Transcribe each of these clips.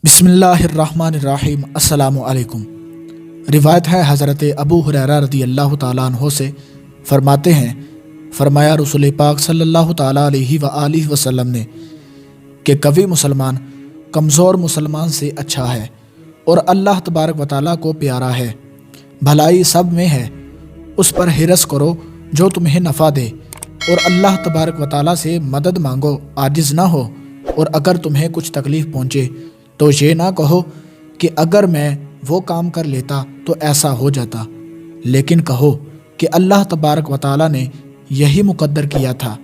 بسم اللہ الرحمن الرحیم۔ السلام علیکم۔ روایت ہے حضرت ابو ہریرہ رضی اللہ تعالیٰ عنہ سے، فرماتے ہیں فرمایا رسول پاک صلی اللہ تعالیٰ علیہ وآلہ وسلم نے کہ قوی مسلمان کمزور مسلمان سے اچھا ہے اور اللہ تبارک و تعالیٰ کو پیارا ہے۔ بھلائی سب میں ہے، اس پر حرص کرو جو تمہیں نفع دے، اور اللہ تبارک و تعالیٰ سے مدد مانگو، عاجز نہ ہو، اور اگر تمہیں کچھ تکلیف پہنچے تو یہ نہ کہو کہ اگر میں وہ کام کر لیتا تو ایسا ہو جاتا، لیکن کہو کہ اللہ تبارک و تعالیٰ نے یہی مقدر کیا تھا،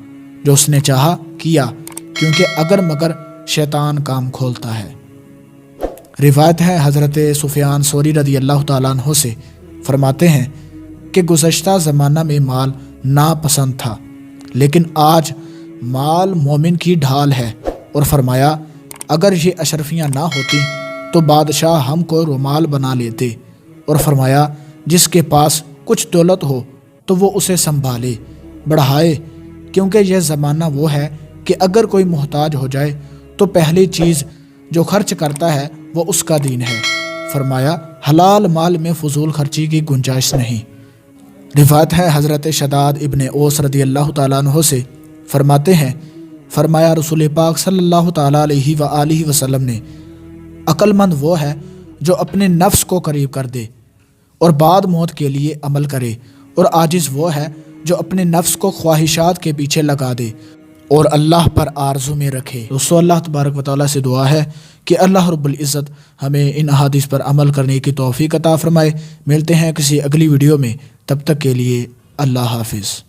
جو اس نے چاہا کیا، کیونکہ اگر مگر شیطان کام کھولتا ہے۔ روایت ہے حضرت سفیان ثوری رضی اللہ تعالیٰ عنہ سے، فرماتے ہیں کہ گزشتہ زمانہ میں مال ناپسند تھا، لیکن آج مال مومن کی ڈھال ہے، اور فرمایا اگر یہ اشرفیاں نہ ہوتی تو بادشاہ ہم کو رومال بنا لیتے، اور فرمایا جس کے پاس کچھ دولت ہو تو وہ اسے سنبھالے بڑھائے، کیونکہ یہ زمانہ وہ ہے کہ اگر کوئی محتاج ہو جائے تو پہلی چیز جو خرچ کرتا ہے وہ اس کا دین ہے۔ فرمایا حلال مال میں فضول خرچی کی گنجائش نہیں۔ روایت ہے حضرت شداد ابن اوس رضی اللہ تعالیٰ عنہ سے، فرماتے ہیں فرمایا رسول پاک صلی اللہ تعالیٰ علیہ وآلہ وسلم نے، عقل مند وہ ہے جو اپنے نفس کو قریب کر دے اور بعد موت کے لیے عمل کرے، اور عاجز وہ ہے جو اپنے نفس کو خواہشات کے پیچھے لگا دے اور اللہ پر آرزو میں رکھے۔ دوستو، اللہ تبارک و تعالیٰ سے دعا ہے کہ اللہ رب العزت ہمیں ان احادیث پر عمل کرنے کی توفیق عطا فرمائے۔ ملتے ہیں کسی اگلی ویڈیو میں، تب تک کے لیے اللہ حافظ۔